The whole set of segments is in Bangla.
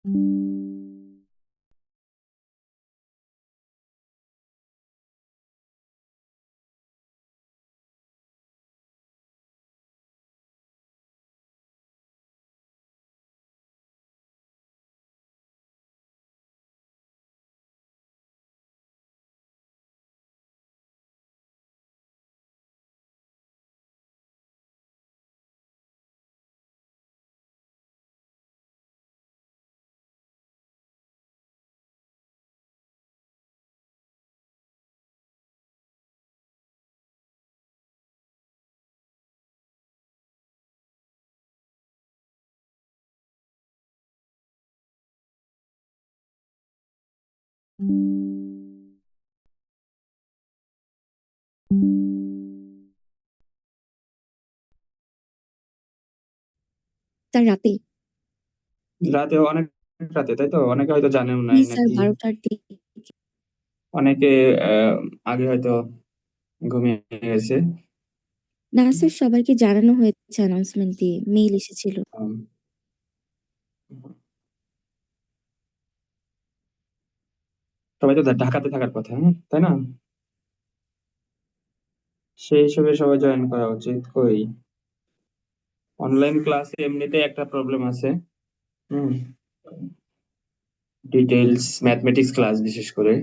স্যার রাতে? রাতে অনেক রাতে, তাই তো? অনেকে হয়তো জানেও জি নাই স্যার নাকি ১২টার দিকে। অনেকে আগে হয়তো ঘুমিয়ে গেছে। না স্যার সবাইকে জানানো হয়েছে অ্যানাউন্সমেন্ট দিয়ে। মেইল এসেছিল। আম সবাই তো ঢাকাতে থাকার কথা, তাই না? সেই হিসেবে সবাই জয়েন করা উচিত। কই অনলাইন ক্লাসে এমনিতেই একটা প্রবলেম আছে। হুম, ডিটেইলস ম্যাথমেটিক্স ক্লাস বিশেষ করে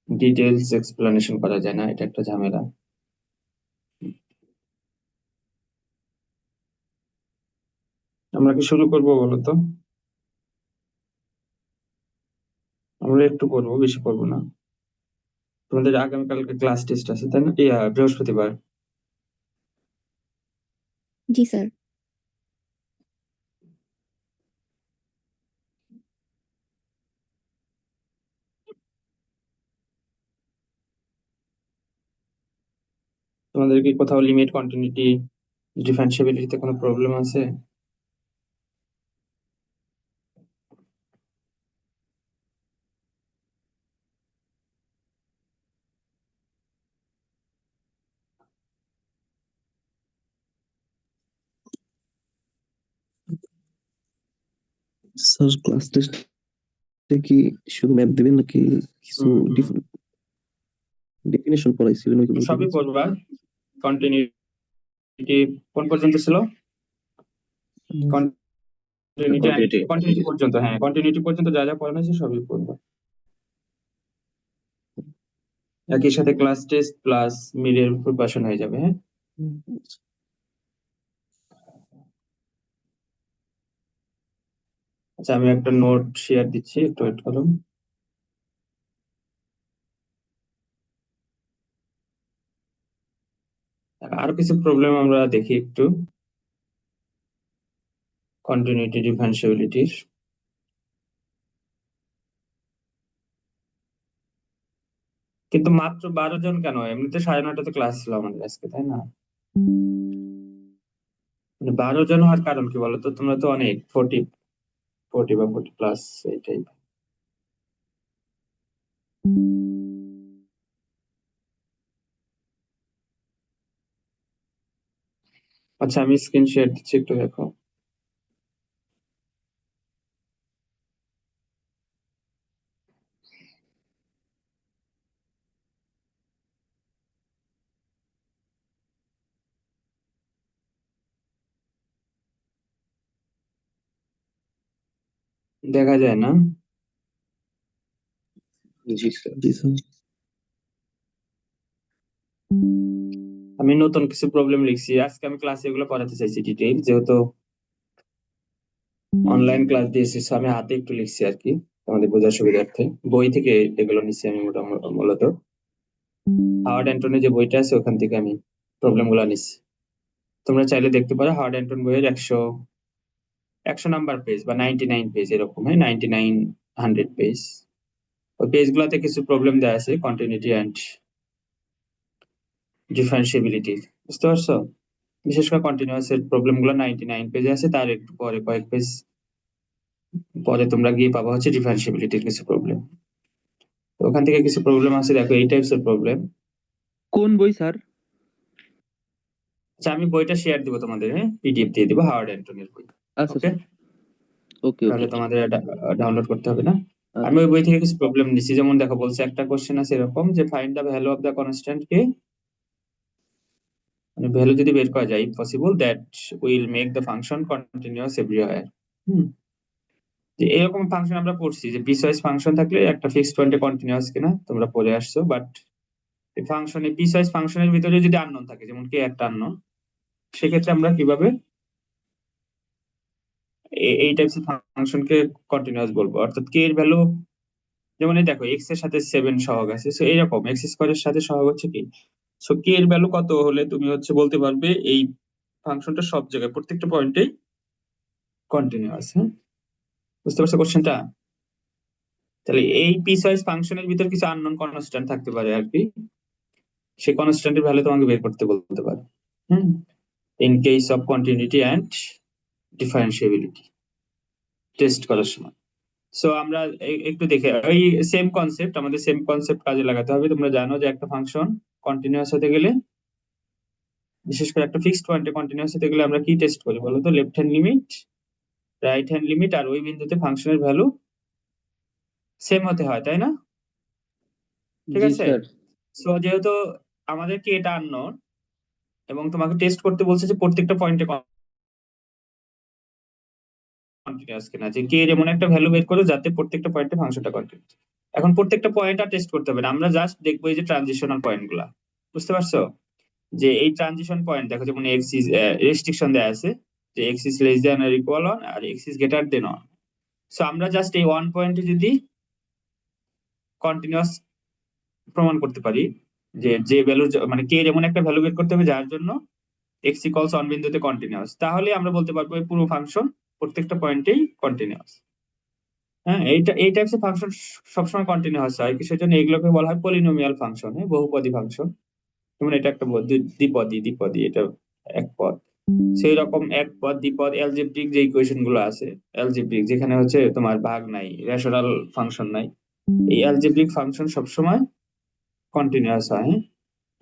ডিটেইলস এক্সপ্লেনেশন করা যায় না, এটা একটা ঝামেলা। আমরা কি শুরু করবো বলো তো? আমরা একটু করবো, বেশি করবো না। তোমাদের আগামীকালকে ক্লাস টেস্ট আছে, তাই না? বৃহস্পতিবার। জি স্যার। তোমাদের কি কোথাও লিমিট, কন্টিনিউটি, ডিফারেন্সিয়াবিলিটিতে কোনো প্রবলেম আছে? স্যার ক্লাস টেস্টে কি শুধু ম্যাথ দিবেন নাকি কিছু হুম, হুম। ডেফিনেশন পড়াইছিলেন ওইগুলো সবই দিবেন? করবা। কন্টিনিউটি কোন পর্যন্ত ছিল? কন্টিনিউটি কন্টিনিউটি পর্যন্ত, হ্যাঁ কন্টিনিউটি পর্যন্ত যা যা পড়ানো হয়েছে সবই করবা। একই সাথে ক্লাস টেস্ট প্লাস মিডের প্রিপারেশন হয়ে যাবে, হ্যাঁ। আচ্ছা, আমি একটা নোট শেয়ার দিচ্ছি, একটু ওয়েট করুন। আরো কিছু প্রবলেম আমরা দেখি একটু কন্টিনিউটি ডিফারেন্সিয়াবিলিটির। কিন্তু মাত্র 12 জন কেন? এমনিতে 9:30তে ক্লাস ছিল আমাদের আজকে, তাই না? মানে 12 জন হওয়ার কারণ কি বলতো? তোমরা তো অনেক 40 বা 40+, এইটাই। আচ্ছা, আমি স্ক্রিন শেয়ার দিচ্ছি, একটু দেখো। দেখা যায় না? জি স্যার। জি স্যার। আমি নতুন কিছু প্রবলেম লিখছি আজকে। আমি ক্লাসে এগুলো করাতে চাইছি ডিটেইল, যেহেতু অনলাইন ক্লাস দিয়েছি, so আমি হাতে একটু লিখছি আর কি, তোমাদের বোঝার সুবিধার্থে। বই থেকে এগুলো নিচ্ছি আমি মূলত হাওয়ার্ড অ্যান্টনের যে বইটা আছে ওখান থেকে আমি প্রবলেম গুলো নিচ্ছি। তোমরা চাইলে দেখতে পারো হাওয়ার্ড অ্যান্টন বইয়ের 100 নাম্বার পেজ বা 99 পেজ এরকম, হ্যাঁ 99, 100 পেজ। ওই পেজ গুলাতে কিছু প্রবলেম দেওয়া আছে কন্টিনিউটি অ্যান্ড ডিফারেন্সিয়াবিলিটি, বুঝতে পারছো? বিশেষ করে কন্টিনিউয়াস এর প্রবলেম গুলো 99 পেজে আছে, তার একটু পরে কয়েক পেজ পরে তোমরা গিয়ে পাবা হচ্ছে ডিফারেন্সিয়াবিলিটির কিছু প্রবলেম। ওখান থেকে কিছু প্রবলেম আছে, দেখো এই টাইপস এর প্রবলেম। কোন বই স্যার? আচ্ছা, আমি বইটা শেয়ার দিব তোমাদের, হ্যাঁ পিডিএফ দিয়ে দিব, হাওয়ার্ড অ্যান্টনের বই। আচ্ছা ওকে, ওকে তাহলে ওকে তোমাদের ডাউনলোড করতে হবে না। আমি ওই বই থেকে কিছু প্রবলেম নিচ্ছি, যেমন দেখো বলছে একটা কোশ্চেন আছে এরকম যে find the value of the constant K, মানে ভ্যালু যদি বের করা যায় possible that will make the function continuous everywhere. যে এরকম ফাংশন আমরা পড়ছি যে পিসওয়াইজ ফাংশন থাকলে একটা ফিক্সড পয়েন্টে কন্টিনিউয়াস কিনা তোমরা পড়ে আসছো, বাট এই ফাংশনে পিসওয়াইজ ফাংশনের ভিতরে যদি আননোন থাকে, যেমন কে একটা আননোন, সেক্ষেত্রে আমরা কিভাবে এই টাইপস ফাংশনকে কন্টিনিউয়াস বলবো? অর্থাৎ কে এর ভ্যালু, যেমন এই দেখো এক্স এর সাথে 7 সহগ আছে, সো এইরকম এক্স স্কোয়ারের সাথে সহগ হচ্ছে কি, সো কে এর ভ্যালু কত হলে তুমি হচ্ছে বলতে পারবে এই ফাংশনটা সব জায়গায় প্রত্যেকটা পয়েন্টেই কন্টিনিউয়াস। হ্যাঁ, বুঝতে পারছো কোশ্চেনটা? তাহলে এই পিসওয়াইজ ফাংশনের ভিতর কিছু আননোন কনস্ট্যান্ট থাকতে পারে আর কি, সেই কনস্ট্যান্টের ভ্যালু তোমাকে বের করতে বলতে পারে। Hmm, in case of continuity and differentiability test করার সময়। সো আমরা একটু দেখে ওই সেম কনসেপ্ট, আমাদের সেম কনসেপ্ট কাজে লাগাতে হবে। তোমরা জানো যে একটা ফাংশন কন্টিনিউয়াস হতে গেলে, বিশেষ করে একটা ফিক্সড পয়েন্টে কন্টিনিউয়াস হতে গেলে আমরা কি টেস্ট করি বলো তো? Left hand limit, right hand limit, আর ওই বিন্দুতে ফাংশনের ভ্যালু সেম হতে হয়, তাই না? ঠিক জি আছে। স্যার। সো যেহেতু আমাদেরকে এটা আননোন এবং তোমাকে টেস্ট করতে বলছে যে প্রত্যেকটা পয়েন্টে কন্টিনিউয়াস কিনা, যে কে এর এমন একটা ভ্যালু বের করো যাতে প্রত্যেকটা পয়েন্টে ফাংশনটা কন্টিনিউয়াস। এখন প্রত্যেকটা পয়েন্ট আর টেস্ট করতে হবে না, আমরা জাস্ট দেখবো এই যে ট্রানজিশনাল পয়েন্ট গুলা। বুঝতে পারছো? যে এই ট্রানজিশন পয়েন্ট দেখো, যেমন এক্স ইজ রেস্ট্রিকশন দেয়া আছে যে x is less than or equal one আর x is greater than one. So আমরা জাস্ট এই ওয়ান পয়েন্টে যদি কন্টিনিউয়াস প্রমাণ করতে পারি, যে যে ভ্যালু মানে কে এর এমন একটা ভ্যালু বের করতে হবে যার জন্য এক্স ইকুয়ালস অন বিন্দুতে কন্টিনিউয়াস, তাহলে আমরা বলতে পারবো এই পুরো ফাংশন প্রত্যেকটা পয়েন্টেই কন্টিনিউয়াস। হ্যাঁ, এই টাইপস ফাংশন সবসময় কন্টিনিউয়াস হয়, কিসের জন্য? এগুলোকে বলা হয় পলিনোমিয়াল ফাংশন, বহুপদী ফাংশন। যেমন এটা একটা দ্বিপদী, দ্বিপদী, এটা এক পদ। সেই রকম এক পদ, দ্বিপদ, অ্যালজেব্রিক যে ইকুয়েশন গুলো আছে, অ্যালজেব্রিক যেখানে হচ্ছে তোমার ভাগ নাই, রেশনাল ফাংশন নাই, এই অ্যালজেব্রিক ফাংশন সবসময় কন্টিনিউয়াস হয়। হ্যাঁ?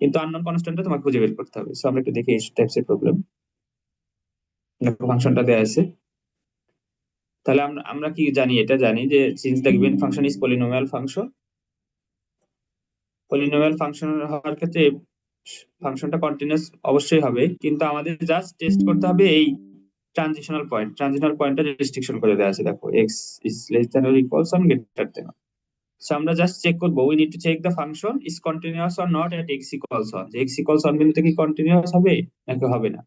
কিন্তু আননোন কনস্ট্যান্টটা তোমাকে খুঁজে বের করতে হবে। সো আমরা একটু দেখি এই টাইপস এর প্রবলেম। ফাংশনটা দেয়া আছে, তাহলে আমরা আমরা কি জানি? এটা জানি যে since the given function is polynomial function, polynomial function হওয়ার ক্ষেত্রে ফাংশনটা কন্টিনিউয়াস অবশ্যই হবে, কিন্তু আমাদের জাস্ট টেস্ট করতে হবে এই ট্রানজিশনাল পয়েন্টটা রেস্ট্রিকশন করে দেওয়া আছে, দেখো x is less than or equals one greater than. So আমরা জাস্ট চেক করবো, we need to check the function is continuous or not at x equals one, যে এক্স ইকুয়ালস অন বিন্দুতে কি কন্টিনিউয়াস হবে নাকি হবে না,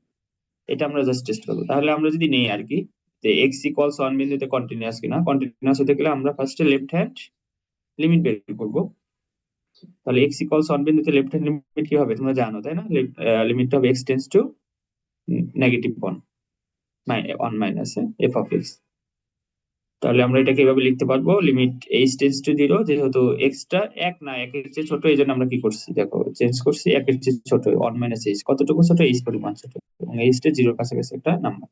এটা আমরা জাস্ট টেস্ট করবো। তাহলে আমরা যদি নেই আর কি যে এক্স ইকুয়ালস অন বিন্দুতে কন্টিনিউয়াস কিনা, কন্টিনিউয়াস হতে গেলে আমরা ফার্স্টে লেফট হ্যান্ড লিমিট বের করবো। তাহলে এক্স ইকুয়ালস অন বিন্দুতে লেফট হ্যান্ড লিমিট কি হবে তোমরা জানো, তাই না? লিমিটটা হবে x tends to negative 1 minus F of x. তাহলে আমরা এটাকে এভাবে লিখতে পারবো, লিমিট এইচ টেন্ডস টু 0, যেহেতু এক্সটা এক না একের চেয়ে ছোট, এই জন্য আমরা কি করছি দেখো চেঞ্জ করছি, একের চেয়ে ছোট 1 মাইনাস এইচ, কতটুকু ছোট? এইচ পরিমাণ ছোট, এবং এইচটা 0 কাছাকাছি একটা নাম্বার,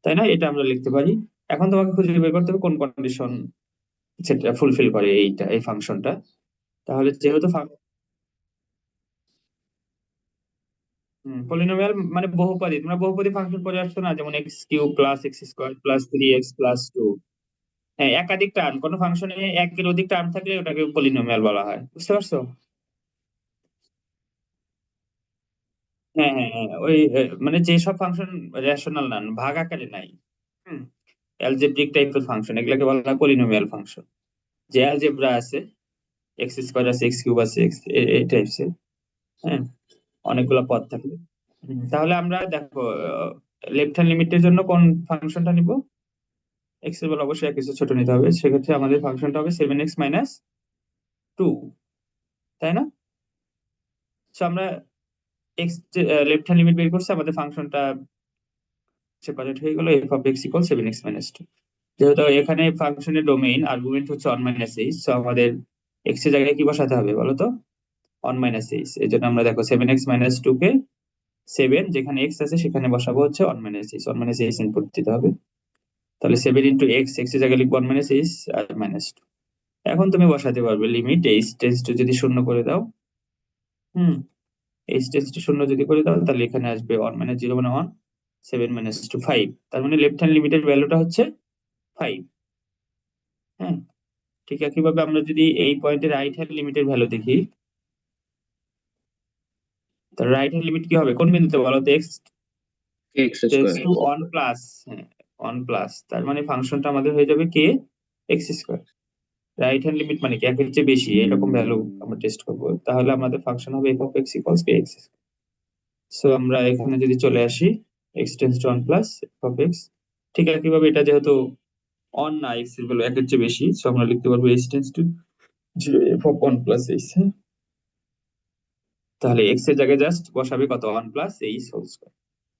তাই না? এটা আমরা লিখতে পারি। এখন তোমাকে খুঁজে বের করতে হবে কোন কন্ডিশন সেটা ফুলফিল করে এই ফাংশনটা। তাহলে যেহেতু পলিনোমিয়াল মানে বহুপদী, তোমরা বহুপদী ফাংশন পড়ে আসছো না, যেমন x cube plus x square plus 3x plus 2। হ্যাঁ, একাধিক টার্ম, কোনো ফাংশনে একের অধিক টার্ম থাকলে ওটাকে পলিনোমিয়াল বলা হয়। বুঝতে পারছো? হ্যাঁ হ্যাঁ হ্যাঁ, ওই মানে যেসব ফাংশন রেশনাল না, ভাগ আকারে নাই, হুম, অ্যালজেব্রিক টাইপের ফাংশন, এগুলোকে বলা হয় পলিনোমিয়াল ফাংশন। যে অ্যালজেব্রা আছে, এক্স স্কোয়ার আছে, এক্স কিউব আছে, এক্স এই টাইপস এর, হ্যাঁ, অনেকগুলো পদ থাকবে। তাহলে আমরা দেখো লেফট হ্যান্ড লিমিটের জন্য কোন ফাংশনটা নিব? এক্স এর বেলা অবশ্যই এক কিছু ছোট নিতে হবে, সেক্ষেত্রে আমাদের ফাংশনটা হবে 7x মাইনাস 2, তাই না? সো আমরা এক্স লেফট হ্যান্ড লিমিট বের করছি, আমাদের ফাংশনটা সেপারেট হয়ে গেল, F of x equal 7x minus 2। যেহেতু এখানে ফাংশনের ডোমেইন আর্গুমেন্ট হচ্ছে 1 মাইনাস এইচ, সো আমাদের এক্স এর জায়গায় কি বসাতে হবে বলো তো? 1 মাইনাস এইচ। এই জন্য আমরা দেখো 7x মাইনাস 2 কে 7, যেখানে এক্স আছে সেখানে বসাবো হচ্ছে 1 minus H, 1 minus H input দিতে হবে। তাহলে 7 ইন্টু এক্স, এক্স এর জায়গায় লিখবো 1 মাইনাস এইচ আর মাইনাস 2। এখন তুমি বসাতে পারবে লিমিট এইচ টেন্ডস টু যদি শূন্য করে দাও, হুম, এইচ টেন্ডস টু শূন্য যদি করে দাও, তাহলে এখানে আসবে 1 মাইনাস 0 মানে 1, 7 মাইনাস 2 5। তার মানে লেফট হ্যান্ড লিমিটের ভ্যালুটা হচ্ছে 5। হ্যাঁ, ঠিক একইভাবে আমরা যদি এই পয়েন্টে রাইট হ্যান্ড লিমিটের ভ্যালু দেখি, তাহলে রাইট হ্যান্ড লিমিট কি হবে কোন বিন্দুতে বলো তো? x x tends square to 1 plus, হ্যাঁ 1 প্লাস, তার মানে ফাংশনটা আমাদের হয়ে যাবে k x square. Right hand limit মানে কি একের চেয়ে বেশি, এরকম ভ্যালু আমরা টেস্ট করব, তাহলে আমাদের ফাংশন হবে f of x equals kx। So আমরা এখানে যদি চলে আসি x tends to 1 plus f of x, ঠিক একইভাবে এটা যেহেতু অন না, x এর ভ্যালু একের চেয়ে বেশি, সো আমরা লিখতে পারবো h tends to 0 f of 1 plus h। তাহলে x এর জায়গায় জাস্ট বসাবে কত 1 plus h whole square,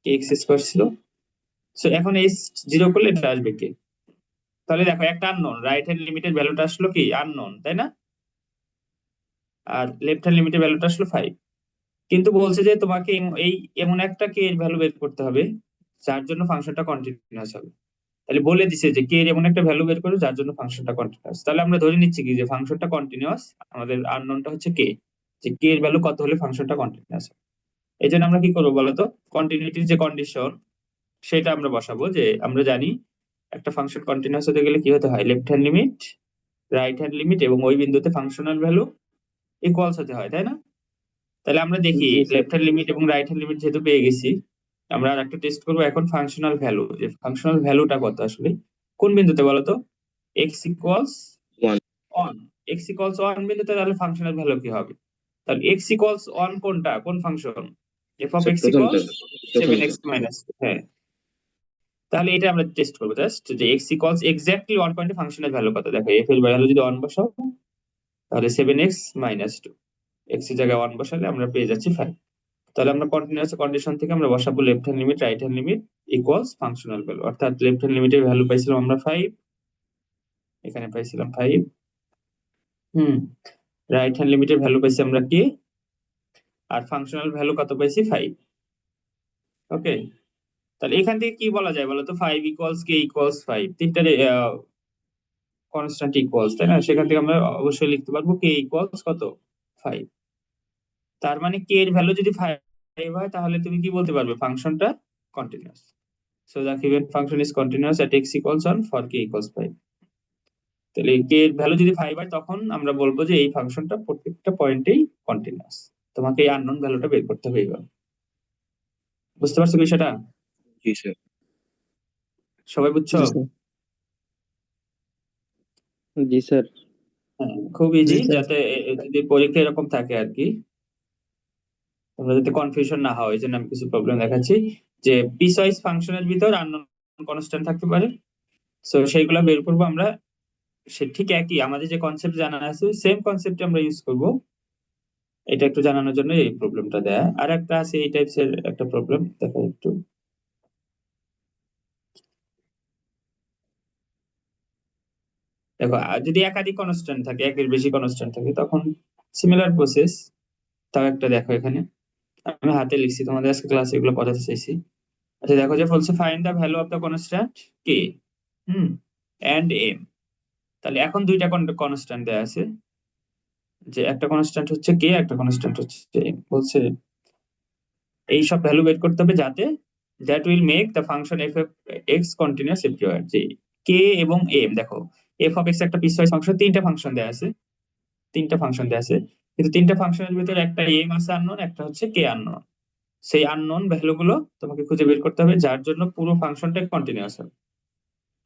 kx square ছিল। সো এখন h 0 করলে এটা আসবে k। তাহলে দেখো একটা আননোন, রাইট হ্যান্ড লিমিটের ভ্যালুটা আসলো কি আননোন, তাই না? আর লেফট হ্যান্ড লিমিটের ভ্যালুটা আসলো 5। কিন্তু বলছে যে তোমাকে এই এমন একটা কে এর ভ্যালু বের করতে হবে যার জন্য ফাংশনটা কন্টিনিউয়াস হবে। তাহলে বলে দিছে যে কে এর এমন একটা ভ্যালু বের করো যার জন্য ফাংশনটা কন্টিনিউয়াস। তাহলে আমরা ধরে নিচ্ছি কি যে ফাংশনটা কন্টিনিউয়াস, আমাদের আননোনটা হচ্ছে কে, যে কে এর ভ্যালু কত হলে ফাংশনটা কন্টিনিউয়াস হবে। এই জন্য আমরা কি করবো বলতো, কন্টিনিউটির যে কন্ডিশন সেটা আমরা বসাবো, যে আমরা জানি একটা ফাংশন কন্টিনিউয়াস হতে গেলে কি হতে হয়, left hand limit, right hand limit এবং ওই বিন্দুতে ফাংশনাল ভ্যালু ইকুয়ালস হতে হয়, তাই না? তাহলে আমরা দেখি জি স্যার লেফট হ্যান্ড লিমিট এবং রাইট হ্যান্ড লিমিট যেহেতু পেয়ে গেছি, আমরা আর একটা টেস্ট করবো এখন ফাংশনাল ভ্যালু, যে ফাংশনাল ভ্যালুটা কত আসলে কোন বিন্দুতে বলতো, x equals 1 on, x equals 1 বিন্দুতে, তাহলে ফাংশনাল ভ্যালু কি হবে? তাহলে এক্স ইকুয়ালস 1 কোনটা, কোন function, F of sir x প্রথমটা ইকুয়ালস 7x প্রথমটা মাইনাস, হ্যাঁ। তাহলে এটা আমরা টেস্ট করবো জাস্ট, যে এক্স ইকুয়ালস এক্স্যাক্টলি 1 পয়েন্টে ফাংশনাল ভ্যালু কত। দেখো এফ এর ভ্যালু যদি 1 বসাও তাহলে 7x মাইনাস 2, এক্স এর জায়গায় 1 বসালে আমরা পেয়ে যাচ্ছি 5। তাহলে আমরা কন্টিনিউয়াস কন্ডিশন থেকে আমরা বসাবো left hand limit right hand limit equals functional value, অর্থাৎ লেফট হ্যান্ড লিমিটের ভ্যালু পাইছিলাম আমরা 5, এখানে পাইছিলাম 5। রাইট হ্যান্ড লিমিটের ভ্যালু পাইছি আমরা কে, আর ফাংশনাল ভ্যালু কত পাইছি 5। ওকে, তাহলে এখান থেকে কি বলা যায় বলতো, 5 ইকুয়ালস কে ইকুয়ালস 5, তিনটা কনস্ট্যান্ট ইকুয়ালস, তাই না? সেখান থেকে আমরা অবশ্যই লিখতে পারবো কে ইকুয়ালস কত 5। তার মানে কে এর ভ্যালু যদি 5 হয় তাহলে তুমি কি বলতে পারবে ফাংশনটা continuous. So the given function is continuous at x equals 1 for k equals 5. তাহলে কে এর ভ্যালু যদি 5 হয় তখন আমরা বলবো যে এই ফাংশনটা প্রত্যেকটা পয়েন্টেই কন্টিনিউয়াস। তোমাকে এই আননোন ভ্যালুটা বের করতে হবে এইভাবে। বুঝতে পারছো বিষয়টা? জি স্যার সবাই বুঝছো? জি স্যার জি স্যার। হ্যাঁ, খুব ইজি, জি স্যার যাতে যদি পরীক্ষা এরকম থাকে আর কি, তোমরা যাতে কনফিউশন না হয়, এই জন্য আমি কিছু প্রবলেম দেখাচ্ছি, যে পিসওয়াইজ ফাংশনের ভিতর আননোন কনস্ট্যান্ট থাকতে পারে। সো সেইগুলো বের করবো আমরা, সে ঠিক একই আমাদের যে কনসেপ্ট জানা আছে সেম কনসেপ্ট আমরা ইউজ করব। এটা একটু জানানোর জন্য এই প্রবলেমটা দেয়া। আর একটা আছে এই টাইপস এর একটা প্রবলেম, দেখো একটু। দেখো যদি একাধিক কনস্ট্যান্ট থাকে, একের বেশি কনস্ট্যান্ট থাকে, তখন সিমিলার প্রসেস। তাও একটা দেখো এখানে আমি হাতে লিখছি, তোমাদের আজকে ক্লাসে এগুলো পড়াতে চাইছি। আচ্ছা দেখো যে বলছে find the value of the constant K and M. তাহলে এখন দুইটা কনস্ট্যান্ট দেয়া আছে, যে একটা কনস্ট্যান্ট হচ্ছে কে, একটা কনস্ট্যান্ট হচ্ছে এম। বলছে এই সব ভ্যালু বের করতে হবে যাতে that will make the function F of x continuous everywhere. যে কে এবং এম, দেখো এফ অফ এক্স একটা পিসওয়াইজ ফাংশন, তিনটা ফাংশন দেয়া আছে, তিনটা ফাংশন দেয়া আছে, কিন্তু তিনটা ফাংশনের ভিতরে একটা এম আছে আননোন, একটা হচ্ছে কে আননোন। সেই আননোন ভ্যালু গুলো তোমাকে খুঁজে বের করতে হবে যার জন্য পুরো ফাংশনটা কন্টিনিউয়াস হবে।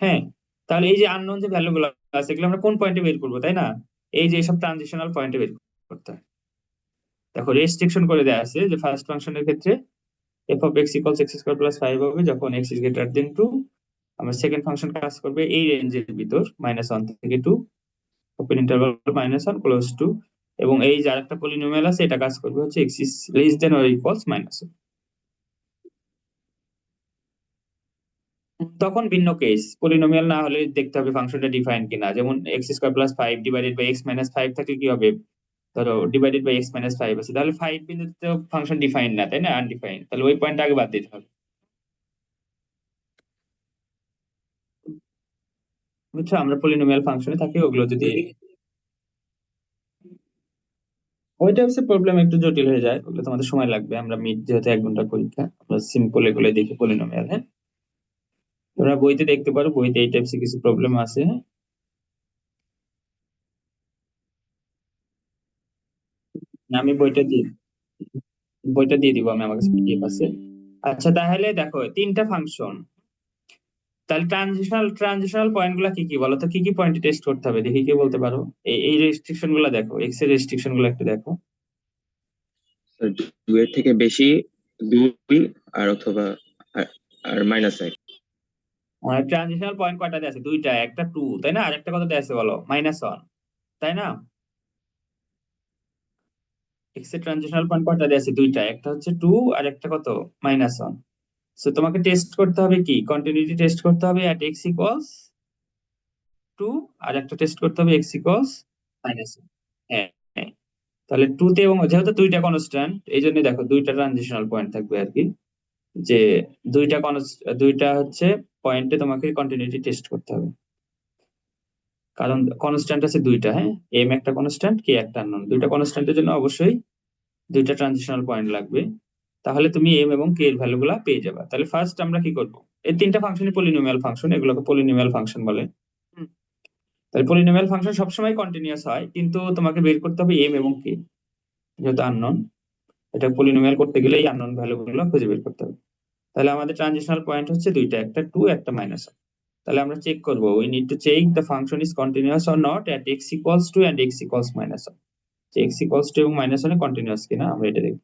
হ্যাঁ, তাহলে এই যে আননোন যে ভ্যালু গুলো আছে এগুলো আমরা কোন পয়েন্টে বের করবো, তাই না? এই যে সব ট্রানজিশনাল পয়েন্টে বের করতে হয়। দেখো রেস্ট্রিকশন করে দেয়া আছে যে ফার্স্ট ফাংশনের ক্ষেত্রে f of x equals x square plus 5 হবে যখন x is greater than 2। আমার সেকেন্ড ফাংশন কাজ করবে এই রেঞ্জের ভিতর -1 থেকে 2, ওপেন ইন্টারভাল -1 ক্লোজ টু, এবং এই যে আরেকটা পলিনোমিয়াল আছে এটা কাজ করবে হচ্ছে x is less than or equals -1। তখন ভিন্ন কেস, পলিনোমিয়াল না হলে দেখতে হবে ফাংশনটা ডিফাইন কিনা, যেমন x square plus 5 divided by x minus 5 থাকলে কি হবে, ধরো ডিভাইডেড বাই x মাইনাস 5 আছে, তাহলে 5 বিন্দুতে তো ফাংশন ডিফাইন না, তাই না? আনডিফাইন, তাহলে ওই পয়েন্টটা আগে বাদ দিতে হবে। বুঝছো, আমরা পলিনোমিয়াল ফাংশনে থাকি ওগুলো যদি, ওইটা হচ্ছে প্রবলেম একটু জটিল হয়ে যায়, ওগুলো তোমাদের সময় লাগবে। আমরা মিড যেহেতু 1 ঘন্টার পরীক্ষা, আমরা সিম্পল এগুলো দেখি পলিনোমিয়াল। হ্যাঁ, তোমরা বইতে দেখতে পারো, বইতে এই টাইপস কিছু প্রবলেম আছে। আমি বইটা দিয়ে দিব, আমি, আমার কাছে পিডিএফ আছে। আচ্ছা, তাহলে দেখো তিনটা ফাংশন, তাহলে ট্রানজিশনাল পয়েন্ট গুলা কি কি বলো তো, কি কি পয়েন্ট টেস্ট করতে হবে দেখি, কি বলতে পারো? এই রেস্ট্রিকশন গুলা দেখো, এক্স এর রেস্ট্রিকশন গুলো একটু দেখো। স্যার, 2 এর থেকে বেশি 2 আর অথবা আর -1। ট্রানজিশনাল পয়েন্ট কয়টা দেয়া আছে? দুইটা, একটা 2 তাই না, আর একটা কত দেয়া আছে বলো? -1 তাই না? এক্স এর ট্রানজিশনাল পয়েন্ট কয়টা দেয়া আছে? দুইটা, একটা হচ্ছে 2 আর একটা কত? -1। সো তোমাকে টেস্ট করতে হবে কি, কন্টিনিউটি টেস্ট করতে হবে এট x ইকুয়ালস 2, আর একটা টেস্ট করতে হবে x ইকুয়ালস -1। হ্যাঁ, হ্যাঁ। তাহলে 2 তে, এবং যেহেতু দুইটা কনস্ট্যান্ট, এই জন্য দেখো দুইটা ট্রানজিশনাল পয়েন্ট থাকবে আর কি, যে দুইটা হচ্ছে পয়েন্টে তোমাকে কন্টিনিউটি টেস্ট করতে হবে, কারণ কনস্ট্যান্ট আছে দুইটা। হ্যাঁ, এম একটা কনস্ট্যান্ট, কে একটা আননোন, দুইটা কনস্ট্যান্টের জন্য অবশ্যই দুইটা ট্রানজিশনাল পয়েন্ট লাগবে, তাহলে তুমি এম এবং কে এর ভ্যালু গুলা পেয়ে যাবে। তাহলে ফার্স্ট আমরা কি করব, এই তিনটা ফাংশনই পলিনোমিয়াল ফাংশন, এগুলোকে পলিনোমিয়াল ফাংশন বলে। তাহলে পলিনোমিয়াল ফাংশন সবসময় কন্টিনিউয়াস হয়, কিন্তু তোমাকে বের করতে হবে এম এবং কে, যেহেতু আননোন, এটা পলিনোমিয়াল করতে গেলে এই আননোন ভ্যালু গুলো খুঁজে বের করতে হবে। তাহলে আমাদের ট্রানজিশনাল পয়েন্ট হচ্ছে দুইটা, একটা 2, একটা -1। তাহলে আমরা চেক করব, we need to check the function is continuous or not at x equals 2 and x equals -1, যে x ইকুয়ালস 2 এবং -1 এ কন্টিনিউয়াস কিনা আমরা এটা দেখব।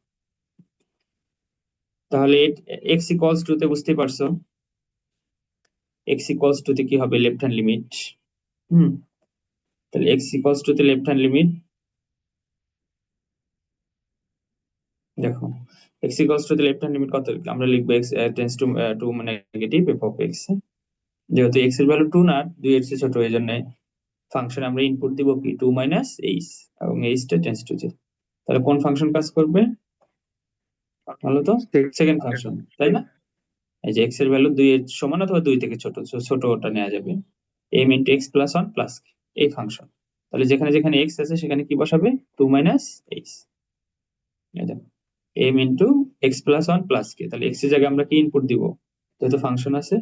তাহলে x ইকুয়ালস 2 তে বুঝতে পারছো, x ইকুয়ালস 2 তে কি হবে? Left hand limit. তাহলে x ইকুয়ালস 2 তে লেফট হ্যান্ড লিমিট, দেখো x ইকুয়ালস 2 তে লেফট হ্যান্ড লিমিট কত? আমরা লিখবো x tends to 2 negative f of x। যেহেতু x এর ভ্যালু 2 না, 2 এর চেয়ে ছোট, এই জন্য ফাংশন আমরা ইনপুট দিব কি 2 - h, এবং h টা টেন্ডস টু 0। তাহলে কোন ফাংশন কাজ করবে ভালো তো? সেকেন্ড ফাংশন, তাই না? এই যে x এর ভ্যালু 2 এর সমান অথবা 2 থেকে ছোট, ছোটটা নেওয়া যাবে, m * x + 1 + এই ফাংশন। তাহলে যেখানে যেখানে x আছে সেখানে কি বসাবে? 2 - h। এই দেখো m * x + 1 + k। তাহলে x এর জায়গায় আমরা কি ইনপুট দিব? যেহেতু ফাংশন আছে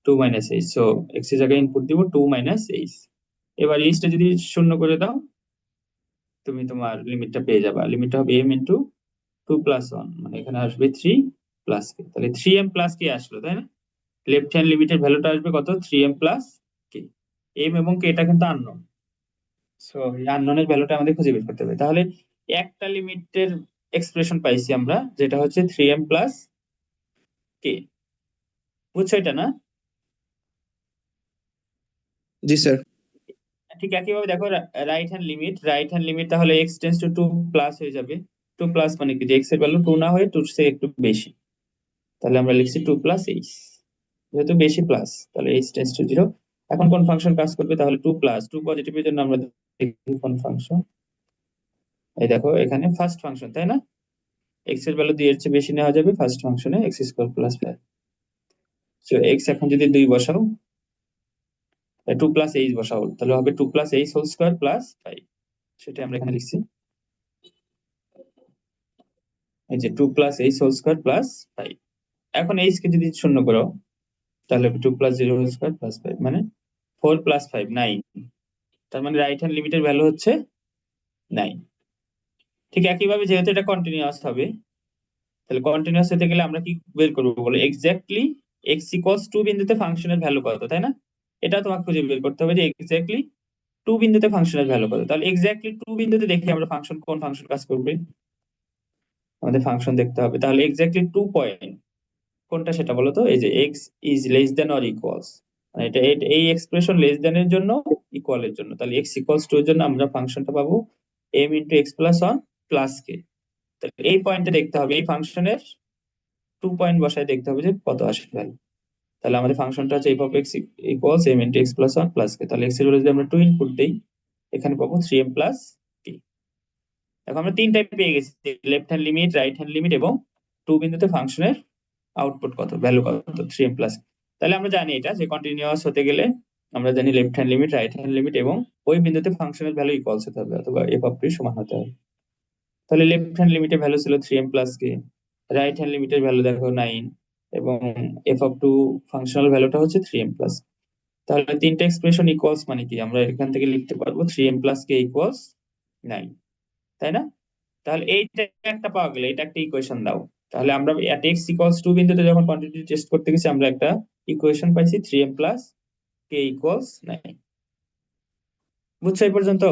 2 - h, সো x এর জায়গায় ইনপুট দিব 2 - h। এবার h টা যদি শূন্য করে দাও, তুমি তোমার লিমিটটা পেয়ে যাবে। লিমিটটা হবে m * 2 + 1, মানে এখানে আসবে 3 + k। তাহলে 3m + k আসলো, তাই না? লেফট হ্যান্ড লিমিটের ভ্যালুটা আসবে কত? 3m + k। m এবং k এটা কিন্তু আননোন, সো এই আননোনের ভ্যালুটা আমাদের খুঁজে বের করতে হবে। তাহলে একটা লিমিটের এক্সপ্রেশন পাইছি আমরা, যেটা হচ্ছে 3m + k। বুঝছো এটা না? জি স্যার। ঠিক একইভাবে দেখো রাইট হ্যান্ড লিমিট তাহলে x টেন্ডস টু 2 প্লাস হয়ে যাবে। 2 প্লাস মানে কি, যে x এর ভ্যালু 2 না হয়ে 2 থেকে একটু বেশি, তাহলে আমরা লিখছি 2 + h, যেহেতু বেশি প্লাস, তাহলে h টেন্ডস টু 0। এখন কোন ফাংশন কাজ করবে? তাহলে 2 + 2 পজিটিভ এর জন্য আমরা দেখি কোন ফাংশন। এই দেখো এখানে ফার্স্ট ফাংশন, তাই না? x এর ভ্যালু 2 এর চেয়ে বেশি নেওয়া যাবে ফার্স্ট ফাংশনে, x² + 5। সো x এখন যদি 2 বসাও, 2 + h বসাও, তাহলে হবে 2 + h² + 5, সেটা আমরা এখানে লিখছি। এই যে 2 + h² + 5। এখন h কে যদি শূন্য করো, তাহলে 2 + 0² + 5, মানে 4 + 5 9। তার মানে রাইট হ্যান্ড লিমিটের ভ্যালু হচ্ছে 9। ঠিক একইভাবে যেহেতু এটা কন্টিনিউয়াস হবে, তাহলে কন্টিনিউয়াস হতে গেলে আমরা কি বের করবো বলো? এক্স্যাক্টলি x ইকুয়ালস 2 বিন্দুতে ফাংশনের ভ্যালু কত, তাই না? এটা তোমাকে খুঁজে বের করতে হবে যে এক্স্যাক্টলি 2 বিন্দুতে ফাংশনের ভ্যালু কত। তাহলে এক্স্যাক্টলি 2 বিন্দুতে দেখি আমরা ফাংশন, কোন ফাংশন কাজ করবে আমাদের ফাংশন দেখতে হবে। তাহলে এক্স্যাক্টলি 2 পয়েন্ট কোনটা সেটা বলো তো? এই যে x is less than or equals, মানে এটা এই এক্সপ্রেশন লেস দ্যান এর জন্য, ইকুয়াল এর জন্য। তাহলে x ইকুয়ালস 2 এর জন্য আমরা ফাংশনটা পাবো m * x + 1 + k। তাহলে এই পয়েন্টে দেখতে হবে, এই ফাংশনের 2 পয়েন্ট বসায় দেখতে হবে যে কত আসে ভ্যালু। তাহলে আমাদের ফাংশনটা হচ্ছে f of x equals m * x + 1 + k। তাহলে x এর ভ্যালু যদি আমরা 2 ইনপুট দেই, এখানে পাবো 3m + k। এখন আমরা তিন টাইপ পেয়ে গেছি, left hand limit, right hand limit, এবং 2 বিন্দুতে ফাংশনের আউটপুট কত, ভ্যালু কত, 3m + k। তাহলে আমরা জানি এটা যে কন্টিনিউয়াস হতে গেলে আমরা জানি left hand limit, right hand limit, এবং ওই বিন্দুতে ফাংশনের ভ্যালু ইকুয়ালস হতে হবে, অথবা f of t সমান হতে হবে। তাহলে লেফট হ্যান্ড লিমিটের ভ্যালু ছিল 3m + k, রাইট হ্যান্ড লিমিটের ভ্যালু দেখো 9, এবং এফ অফ টু ফাংশনাল ভ্যালুটা হচ্ছে 3m প্লাস। তাহলে তিনটা এক্সপ্রেশন ইকুয়ালস মানে কি, আমরা এখান থেকে লিখতে পারবো 3m প্লাস কে ইকুয়ালস 9, তাই না? তাহলে এইটা একটা পাওয়া গেলে এটা একটা ইকুয়েশন দাও। তাহলে আমরা এট এক্স ইকুয়ালস 2 বিন্দুতে যখন কোয়ান্টিটি টেস্ট করতে গেছি আমরা একটা ইকুয়েশন পাইছি 3m প্লাস কে ইকুয়ালস 9। বুঝছো এই পর্যন্ত?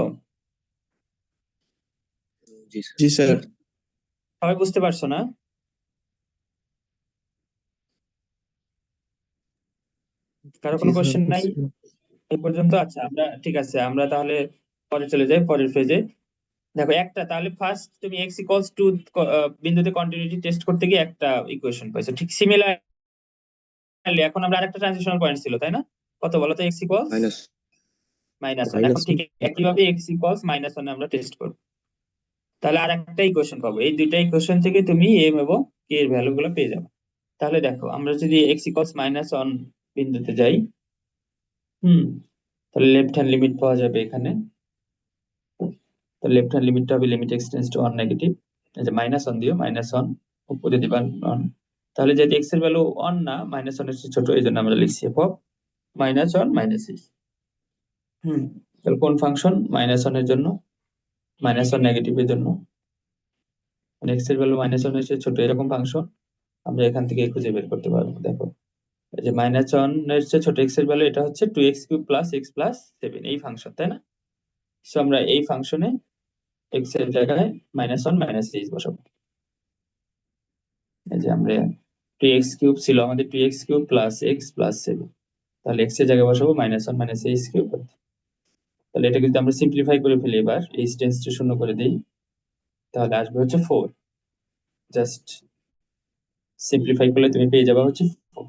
জি স্যার। জি স্যার। সবাই বুঝতে পারছো না? কারো কোনো কোশ্চেন নাই এই পর্যন্ত? আচ্ছা, আমরা ঠিক আছে, আমরা তাহলে পরে চলে যাই পরের ফেজে। দেখো একটা, তাহলে ফার্স্ট তুমি x ইকুয়ালস টু বিন্দুতে কন্টিনিউটি টেস্ট করতে গিয়ে একটা ইকুয়েশন পাইছো। ঠিক সিমিলারলি এখন আমরা আরেকটা ট্রানজিশনাল পয়েন্ট ছিল, তাই না? কত বলো তো? x equals minus -1। এখন ঠিক একইভাবে x ইকুয়ালস -1 আমরা টেস্ট করব। তাহলে আর একটা ইকুয়েশন পাবো। এই দুইটা ইকুয়েশন থেকে তুমি m এবং k এর ভ্যালু গুলো পেয়ে যাবে। তাহলে দেখো আমরা যদি x ইকুয়ালস -1 বিন্দুতে যাই, তাহলে লেফট হ্যান্ড লিমিট পাওয়া যাবে এখানে। তো লেফট হ্যান্ড লিমিটটা হবে limit x tends to 1 negative. এই যে -1 দিও, -1 উপরে দিবা 1। তাহলে যদি x এর ভ্যালু 1 না, -1 এর চেয়ে ছোট, এই জন্য আমরা লিখছি f অফ -1 - x। তাহলে কোন ফাংশন? -1 এর জন্য, -1 নেগেটিভের জন্য, মানে x এর ভ্যালু -1 এর চেয়ে ছোট এরকম ফাংশন আমরা এখান থেকে খুঁজে বের করতে পারবো। দেখো এই যে -1 এর চেয়ে ছোট x এর ভ্যালু, এটা হচ্ছে 2x³ + x + 7 এই ফাংশন, তাই না? সো আমরা এই ফাংশনে x এর জায়গায় -1 - x বসাবো। এই যে আমরা 2x³ ছিল আমাদের, 2x³ + x + 7, তাহলে x এর জায়গায় বসাবো -1 - x³। তাহলে এটা যদি আমরা সিম্পলিফাই করে ফেলি, এবার h টেন্ডস টু 0 করে দেই, তাহলে আসবে হচ্ছে 4। জাস্ট সিম্পলিফাই করলে তুমি পেয়ে যাবে হচ্ছে 4।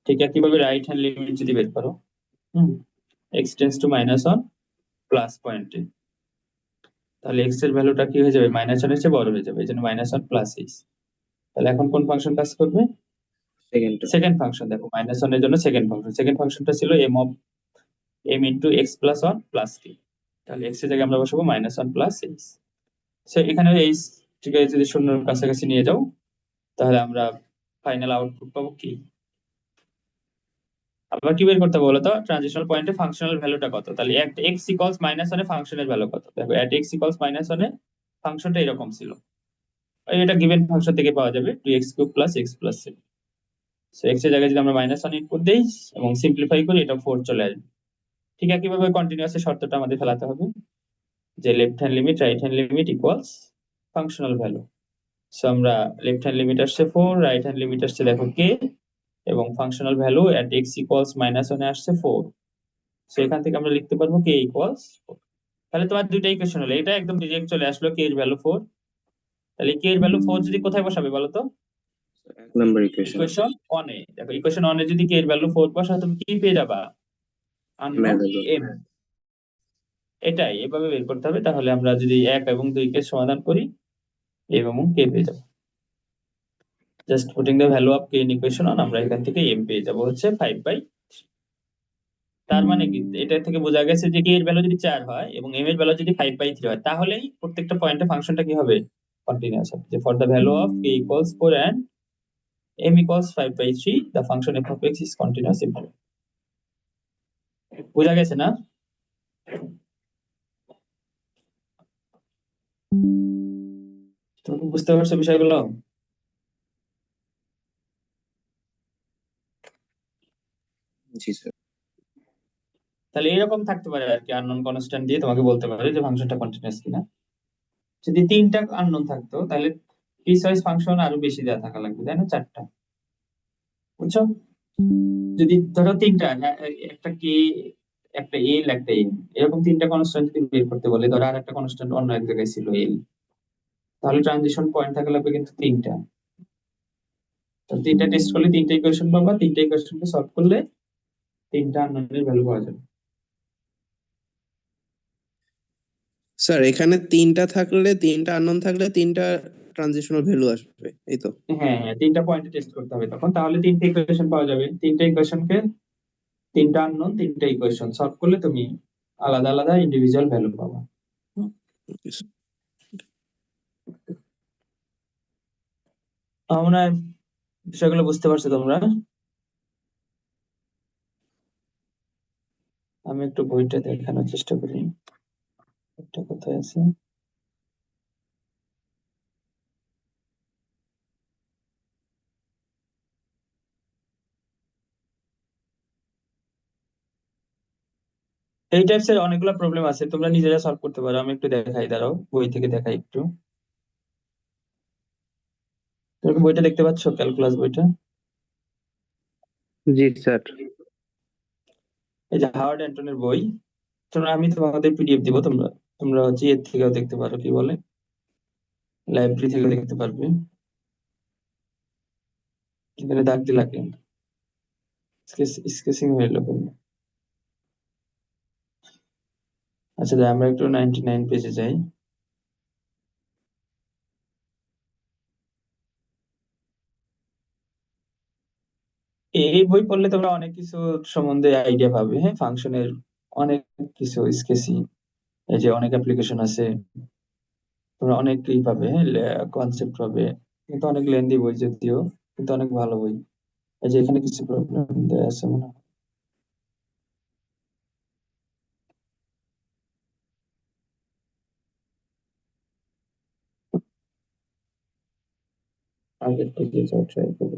ঠিক একইভাবে রাইট হ্যান্ড লিমিট যদি বের করো, x টেন্ডস টু -1 প্লাস পয়েন্টে, তাহলে x এর ভ্যালুটা কি হয়ে যাবে? -1 এর চেয়ে বড় হয়ে যাবে, এই জন্য -1 + x। তাহলে এখন কোন ফাংশন কাজ করবে? Second second function. দেখো -1 এর জন্য সেকেন্ড ফাংশন, সেকেন্ড ফাংশনটা ছিল m ইনটু x + 1 + k। তাহলে x এর জায়গায় আমরা বসাবো -1 + x। সো এখানে এই ঠিক আছে, যদি শূন্যের কাছাকাছি নিয়ে যাও তাহলে আমরা ফাইনাল আউটপুট পাবো কি? আবার কি বের করতে হবে বলো তো? ট্রানজিশনাল পয়েন্টে ফাংশনাল ভ্যালুটা কত? তাহলে এট x ইকুয়ালস -1 এ ফাংশনের ভ্যালু কত? দেখো এট x ইকুয়ালস -1 এ ফাংশনটা এরকম ছিল, এটা গিভেন ফাংশন থেকে পাওয়া যাবে 2x³ + x + 7। সো x এর জায়গায় যদি আমরা -1 ইনপুট দেই এবং সিম্পলিফাই করি, এটা 4 চলে আসবে। ঠিক একইভাবে কন্টিনিউয়াস এর শর্তটা আমাদের ফেলাতে হবে, যে left hand limit right hand limit equals functional value. So আমরা লেফট হ্যান্ড লিমিট আসছে 4, রাইট হ্যান্ড লিমিট আসছে দেখো k, এবং ফাংশনাল ভ্যালু এট x ইকুয়ালস -1 এ আসছে 4। সো এখান থেকে আমরা লিখতে পারবো k ইকুয়ালস 4। তাহলে তোমার দুইটা ইকুয়েশন হলো, এটা একদম ডিরেক্ট চলে আসলো k এর ভ্যালু 4। তাহলে k এর ভ্যালু 4 যদি কোথায় বসাবে বলো তো? 1 নাম্বার ইকুয়েশন ইকুয়েশন 1 এ। দেখো ইকুয়েশন 1 এ যদি k এর ভ্যালু 4 বসাও, তুমি কি পেয়ে যাবা? Unknown m। এটাই এভাবে বের করতে হবে। তাহলে আমরা যদি 1 এবং 2 কে সমাধান করি, m এবং k পেয়ে যাবো। Just putting the value of k in equation 1, আমরা এখান থেকে m পেয়ে যাবো হচ্ছে 5/3। তার মানে কি, এটা থেকে বোঝা গেছে যে k এর ভ্যালু যদি 4 হয় এবং m এর ভ্যালু যদি 5/3 হয়, তাহলেই প্রত্যেকটা পয়েন্টে ফাংশনটা কি হবে? কন্টিনিউয়াস হবে। যে for the value of k equals 4 and m equals 5/3, the function f of x is continuous simple। বোঝা গেছে না? তুমি কি বুঝতে পারছো বিষয়গুলো? জি স্যার। তাহলে এরকম থাকতে পারে আর কি, আননোন কনস্ট্যান্ট দিয়ে তোমাকে বলতে পারে যে ফাংশনটা কন্টিনিউয়াস কিনা। যদি 3টা আননোন থাকতো তাহলে পিস ওয়াইজ ফাংশন আরো বেশি দেওয়া থাকা লাগবে, তাই না? 4টা, বুঝছো? যদি ধরো 3টা, একটা কে, একটা এল, একটা এম, এরকম 3টা কনস্ট্যান্ট যদি বের করতে বলে, ধরো আর একটা কনস্ট্যান্ট অন্য এক জায়গায় ছিল এল, তাহলে ট্রানজিশন পয়েন্ট থাকা লাগবে কিন্তু 3টা। তো 3টা টেস্ট করলে 3টা ইকুয়েশন পাবা, 3টা ইকুয়েশনকে সলভ করলে 3টা আননোনের ভ্যালু পাওয়া যাবে। স্যার এখানে 3টা থাকলে, 3টা আননোন থাকলে 3টা ট্রানজিশনাল ভ্যালু আসবে, এই তো? হ্যাঁ হ্যাঁ, 3টা পয়েন্টে টেস্ট করতে হবে তখন, তাহলে 3টা ইকুয়েশন পাওয়া যাবে। 3টা ইকুয়েশনকে, 3টা আননোন, 3টা ইকুয়েশন সলভ করলে তুমি আলাদা আলাদা ইন্ডিভিজুয়াল ভ্যালু পাবা। আমরা বিষয়গুলো বুঝতে পারছো তোমরা? আমি একটু বইটা দেখানোর চেষ্টা করি। একটা কোথায় আছে? এই টাইপসের অনেকগুলো প্রবলেম আছে, তোমরা নিজেরা সলভ করতে পারো। আমি একটু দেখাই, দাঁড়াও, বই থেকে দেখাই একটু। তুমি কি বইটা দেখতে পাচ্ছ, ক্যালকুলাস বইটা? জি স্যার। এই যে হাওয়ার্ড অ্যান্টনের বই। আমি তোমাদের পিডিএফ দিব, তোমরা তোমরা হচ্ছে এর থেকেও দেখতে পারো, কি বলে, লাইব্রেরি থেকেও দেখতে পারবে। এখানে দাগ দিয়ে লাগে স্কেচিং হয়ে এলো কেন? আচ্ছা, আমরা একটু 99 পেজে যাই। এই বই পড়লে তোমরা অনেক কিছু সম্বন্ধে আইডিয়া পাবে। হ্যাঁ, ফাংশনের অনেক কিছু স্কেচিং, এই যে অনেক অ্যাপ্লিকেশন আছে, তোমরা অনেক কি পাবে, কনসেপ্ট পাবে। কিন্তু অনেক লেন্দি বই যদিও, কিন্তু অনেক ভালো বই। এই যে এখানে কিছু প্রবলেম দেওয়া আছে মনে হয়। আগের পেজে যাও, ট্রাই করো।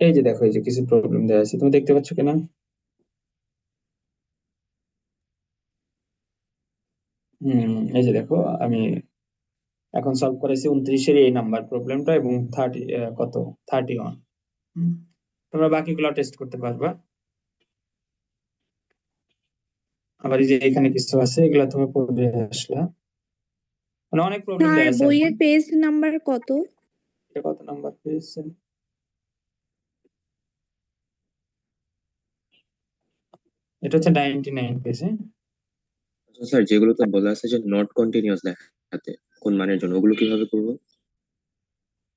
এই যে দেখো, এই যে কিছু প্রবলেম দেওয়া আছে, তুমি দেখতে পাচ্ছ কিনা? এই যে দেখো, আমি এখন সলভ করেছি 29-এর এই নাম্বার প্রবলেমটা, এবং 30 কত 31। তোমরা বাকিগুলো টেস্ট করতে পারবা। আবার এই যে এখানে কিছু আছে, এগুলা তুমি পড়ে আসলা। মানে অনেক প্রবলেম স্যার দেওয়া আছে। বইয়ের পেজ নাম্বার কত? এটা কত নাম্বার পেয়েছে? এটা হচ্ছে 99 পেজে। আচ্ছা স্যার, যেগুলোতে বলা আছে যে নট কন্টিনিউয়াস দেখাতে কোন মানের জন্য, ওগুলো কিভাবে করবো?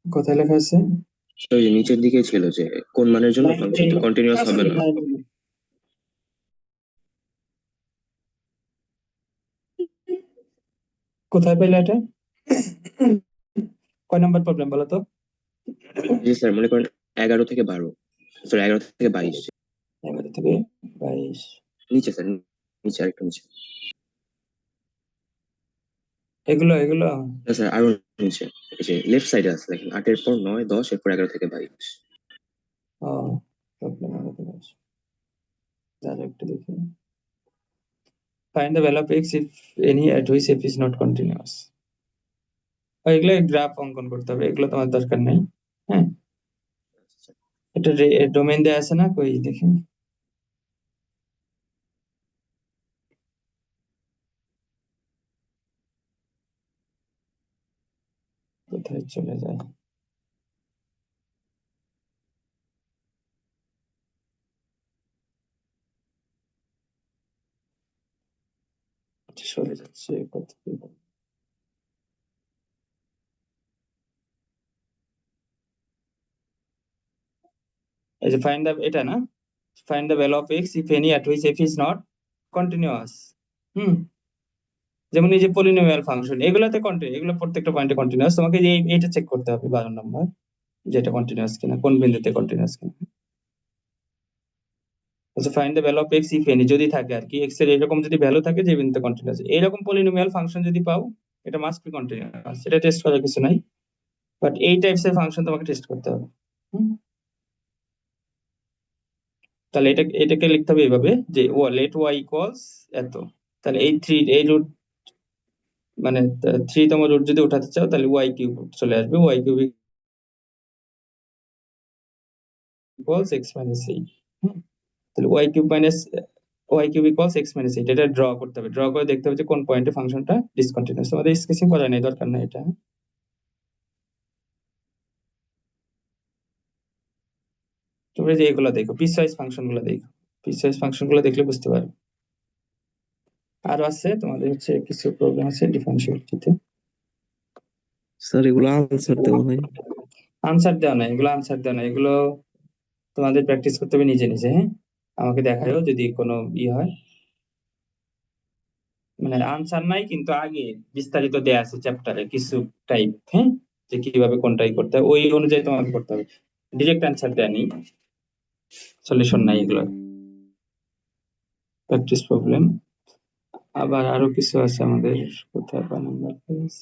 কোথায় লেখা আছে? তো ওই নিচের দিকে ছিল যে কোন মানের জন্য ফাংশনটা কন্টিনিউয়াস হবে না। কোথায় পেলে এটা? কয় নাম্বার প্রবলেম বলো তো? জি স্যার, মনে করেন 11 থেকে 12, স্যার 11 থেকে 22। 11 থেকে 22। নিচে স্যার, নিচে আরেকটু নিচে। এগুলো এগুলো না স্যার, আরো নিচে, এই যে লেফট সাইডে আছে দেখেন, 8-এর পর 9, 10, এরপর 11 থেকে 22। ও, প্রবলেম আমাদের আছে। তাহলে একটু দেখি। Find the value of x if any at which f is not continuous. এগুলো গ্রাফ অঙ্কন করতে হবে, এগুলো তোমার দরকার নাই। হ্যাঁ, এটা ডোমেইন দেয়া আছে না, কই দেখি। কোথায় চলে যায়? আচ্ছা, সরে যাচ্ছে কত কি বলে। এই যে ফাইন্ড দ্য, এটা না, find the value of x if any at which f is not continuous। যেমন এই যে পলিনোমিয়াল ফাংশন, এগুলাতে কন্টিনিউ, এগুলো প্রত্যেকটা পয়েন্টে কন্টিনিউয়াস। তোমাকে এইটা চেক করতে হবে 12 নম্বর, যেটা কন্টিনিউয়াস কিনা, কোন বিন্দুতে কন্টিনিউয়াস কিনা। আচ্ছা, find the value of x if any, যদি থাকে আর কি, x এর এরকম যদি ভ্যালু থাকে যে বিন্দুতে কন্টিনিউয়াস, এরকম পলিনোমিয়াল ফাংশন যদি পাও, এটা মাস্ট বি কন্টিনিউয়াস। এটা টেস্ট করার কিছু নাই, বাট এই টাইপস এর ফাংশন তোমাকে টেস্ট করতে হবে। তাহলে এটাকে লিখতে হবে এইভাবে, যে লেট y ইকুয়ালস এত। তাহলে এই রুট, মানে 3তম রুট যদি উঠাতে চাও, তাহলে y কিউব চলে আসবে, y cube equals x minus 8। তাহলে y cube equals x minus 8, এটা ড্র করতে হবে। ড্র করে দেখতে হবে যে কোন পয়েন্টে ফাংশনটা ডিসকন্টিনিউয়াস। তোমাদের স্কেচিং করা নেই, দরকার নাই এটা। তোমরা যে এগুলো দেখো, পিসওয়াইজ ফাংশন গুলো দেখো, পিসওয়াইজ ফাংশন গুলো দেখলে বুঝতে পারবে। আরো আছে তোমাদের হচ্ছে কিছু প্রবলেম আছে ডিফারেন্সিয়াবিলিটিতে। স্যার এগুলো আনসার দেওয়া হয়? আনসার দেওয়া নাই, এগুলো আনসার দেওয়া নাই, এগুলো তোমাদের প্র্যাকটিস করতে হবে নিজে নিজে। হ্যাঁ, আমাকে দেখায়ও যদি কোনো হয়। মানে আনসার নাই, কিন্তু আগে বিস্তারিত দেয়া আছে চ্যাপ্টারে কিছু টাইপ, হ্যাঁ, যে কিভাবে কোনটাই করতে হবে ওই অনুযায়ী তোমাকে করতে হবে। ডিরেক্ট অ্যান্সার দেয়া নেই, সলিউশন নাই এগুলো, প্র্যাকটিস প্রবলেম। আবার আরো কিছু আছে আমাদের, কোথায় বা নাম্বার পেজ,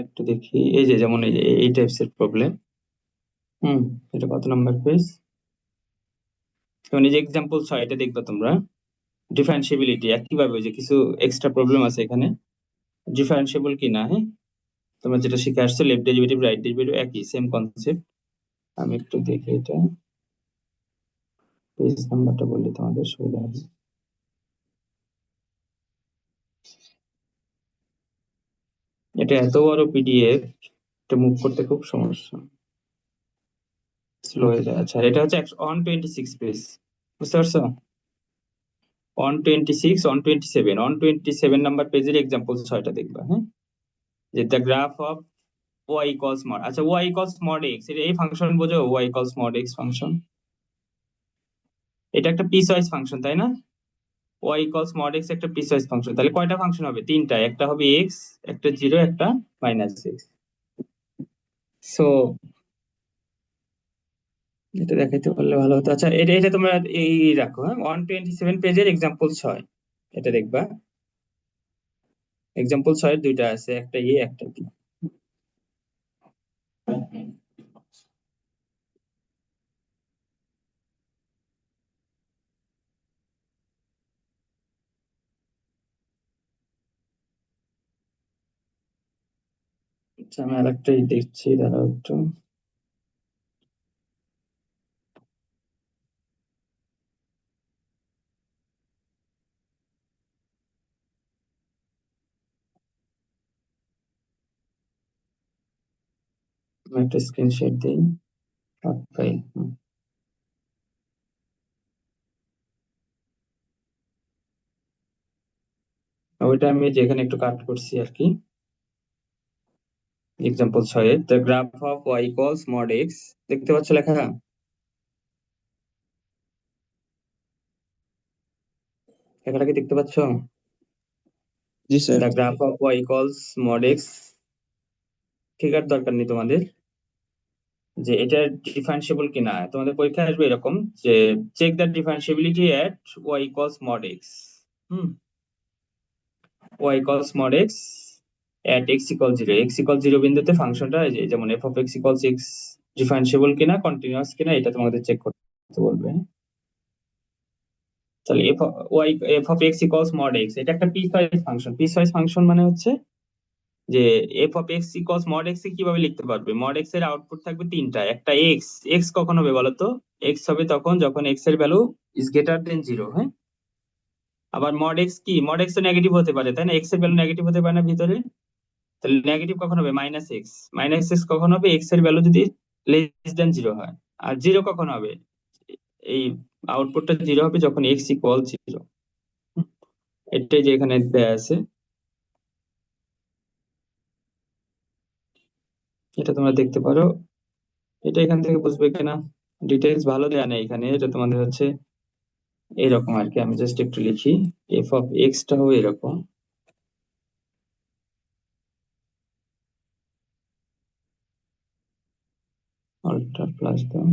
একটু দেখি। এই যে যেমন এই টাইপস এর প্রবলেম, এটা কত নাম্বার পেজ? যেমন এই যে এক্সাম্পল 6, এটা দেখবে তোমরা। ডিফারেন্সিবিলিটি একইভাবে ওই যে কিছু এক্সট্রা প্রবলেম আছে এখানে, ডিফারেন্সিবল কিনা, হ্যাঁ, তোমরা যেটা শিখে আসছো লেফট ডেরিভেটিভ রাইট ডেরিভেটিভ একই সেম কনসেপ্ট। আমি একটু দেখি এটা পেজ নাম্বারটা বললে তোমাদের সুবিধা হবে। এটা এত বড় পিডিএফ, এটা মুভ করতে খুব সমস্যা, স্লো হয়ে যায়। আচ্ছা, এটা হচ্ছে 126 পেজ, বুঝতে পারছো? 126, 127, 127 নাম্বার পেজের এক্সাম্পল 6টা দেখবা, হ্যাঁ, যে the graph of y equals mod. আচ্ছা, y ইকুয়ালস মড x, এই ফাংশন বোঝো, y equals mod x function, এটা একটা পিস ওয়াইজ ফাংশন, তাই না? y ইকুয়ালস মড x একটা পিস ওয়াইজ ফাংশন, তাহলে কয়টা ফাংশন হবে? তিনটা, একটা হবে x, একটা 0, একটা -x। সো এটা দেখাইতে পারলে ভালো হতো। আচ্ছা, এটা এটা তোমরা এই রাখো, হ্যাঁ, 127 পেজের এক্সাম্পল 6, এটা দেখবা। এক্সাম্পল 6 এর দুইটা আছে, একটা একটা বি। আচ্ছা, আমি আরেকটাই দেখছি, দাঁড়াও একটু। আমি একটা স্ক্রিনশট দিই, ফাইল। ওইটা আমি যেখানে একটু কাট করছি আর কি, এক্সাম্পল 6 এর the graph of y equals mod x, দেখতে পাচ্ছ লেখা? লেখাটা কি দেখতে পাচ্ছ? জি sir. The graph of y equals mod x, ঠিক আর দরকার নেই তোমাদের, যে এটা ডিফারেন্সিবল কিনা। তোমাদের পরীক্ষা আসবে এরকম, যে check the differentiability at y equals mod x, y equals mod x at x equal 0, x equal 0 বিন্দুতে ফাংশনটা যেমন f of x equals x differentiable কিনা, কন্টিনিউয়াস কিনা, এটা তোমাদের চেক করতে বলবে। তাহলে f of x equals mod x, এটা একটা piece wise function. Piece wise function মানে হচ্ছে যে f of x equals mod x কে কিভাবে লিখতে পারবে? মড x এর আউটপুট থাকবে তিনটা, একটা x, x কখন হবে বলো তো? x হবে তখন যখন x এর ভ্যালু ইজ গ্রেটার দেন 0, হ্যাঁ। আবার মড x কি? মড x তো নেগেটিভ হতে পারে, তাই না? x এর ভ্যালু নেগেটিভ হতে পারে না ভিতরে, তাহলে নেগেটিভ কখন হবে? -x। -x কখন হবে? x এর ভ্যালু যদি লেস দেন 0 হয়। আর 0 কখন হবে? এই আউটপুটটা 0 হবে যখন x ইকুয়াল 0। এটাই যে এখানে দেয়া আছে, এটা তোমরা দেখতে পারো। এটা এখান থেকে বুঝবে কিনা ডিটেইলস ভালো দেয়া নেই এখানে, এটা তোমাদের হচ্ছে এরকম আর কি। আমি জাস্ট একটু লিখি, f of x টা হবে এরকম, অল্টার প্লাস দাও,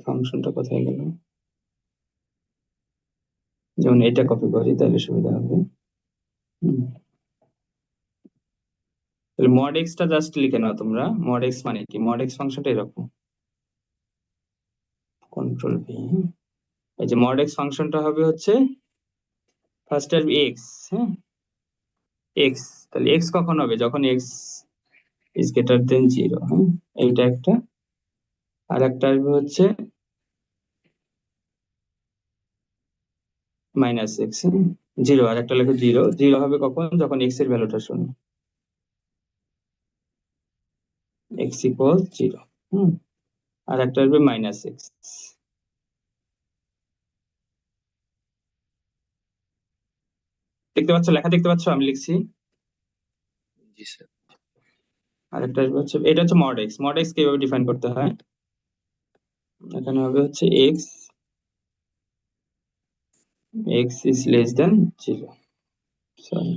ফাংশনটা কোথায় গেল? যেমন এটা কপি করি তাহলে সুবিধা হবে। তাহলে মড x টা জাস্ট লিখে নাও তোমরা। মড x মানে কি? মড x ফাংশনটা এরকম, কন্ট্রোল ভি। এই যে মড x ফাংশনটা হবে হচ্ছে ফার্স্ট এর x, হ্যাঁ, x। তাহলে x কখন হবে? যখন x ইজ গ্রেটার দেন 0, হ্যাঁ, এইটা একটা। আর একটা আসবে হচ্ছে -x, 0, আর একটা লেখো 0। 0 হবে কখন? যখন x এর ভ্যালুটা শূন্য, x ইকুয়াল 0। আর একটা আসবে -x। দেখতে পাচ্ছ? লেখা দেখতে পাচ্ছ? আমি লিখছি। জি স্যার। আর একটা আসবে হচ্ছে, এটা হচ্ছে mod x। mod x কিভাবে ডিফাইন করতে হয়? এখানে হবে হচ্ছে x is less than 0, sorry,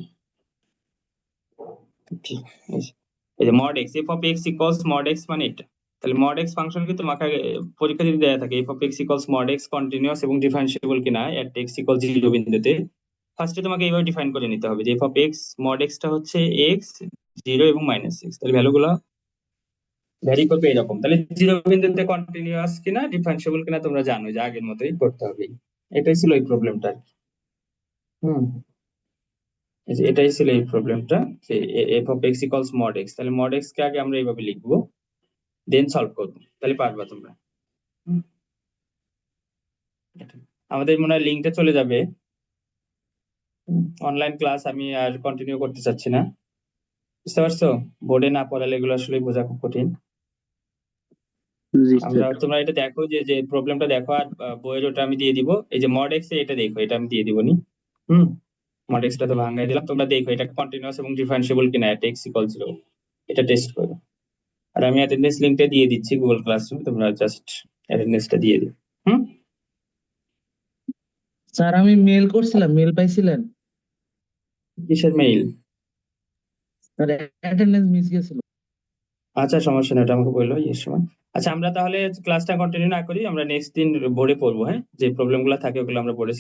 ঠিক আছে। এই যে mod x, f of x equals mod x মানে এটা। তাহলে mod x ফাংশন কি তোমাকে পরীক্ষা যদি দেয়া থাকে f of x equals mod x continuous এবং ডিফারেন্সিয়েবল কিনা at x equals 0 বিন্দুতে, ফার্স্টে তোমাকে এইভাবে ডিফাইন করে নিতে হবে যে f of x mod x টা হচ্ছে x, 0 এবং -x। তাহলে ভ্যালুগুলো ভ্যারি করবে এরকম। তাহলে 0 বিন্দুতে কন্টিনিউয়াস কিনা ডিফারেন্সিয়েবল কিনা তোমরা জানো যে আগের মতোই করতে হবে। এটাই ছিল এই প্রবলেমটা। হুম, এই যে এটাই ছিল এই প্রবলেমটা, যে f of x equals mod x। তাহলে mod x কে আগে আমরা এইভাবে লিখবো, দেন সলভ করবো, তাহলে পারবা তোমরা। হুম, এটা। আমাদের মনে হয় লিঙ্কটা চলে যাবে। অনলাইন ক্লাস আমি আর কন্টিনিউ করতে চাচ্ছি না, বুঝতে পারছো? বোর্ডে না পড়ালে এগুলো আসলে বোঝা খুব কঠিন। জি আমরা, স্যার। তোমরা এটা দেখো, যে যে প্রবলেমটা দেখো, আর বইয়ের ওটা আমি দিয়ে দিব। এই যে mod x এ এটা দেখো, এটা আমি দিয়ে দিব নি। হুম, mod x টা তো ভাঙাই দিলাম, তোমরা দেখো এটা কন্টিনিউয়াস এবং ডিফারেন্সিয়েবল কিনা at x equals 0, এটা টেস্ট করো। আর আমি অ্যাটেন্ডেন্স লিংকটা দিয়ে দিচ্ছি গুগল ক্লাসরুম, তোমরা জাস্ট অ্যাটেন্ডেন্সটা দিয়ে দিও। হুম, স্যার আমি মেল করছিলাম, মেল পাইছিলেন? কিসের মেইল? স্যার অ্যাটেন্ডেন্স মিস গেছিল। আচ্ছা, সমস্যা নেই, ওটা আমাকে বললো ইয়ের সময়। আচ্ছা, আমরা তাহলে ক্লাসটা কন্টিনিউ না করি, আমরা নেক্সট দিন বোর্ডে পড়বো। হ্যাঁ, যে প্রবলেম গুলো থাকে ওগুলো আমরা বোর্ডে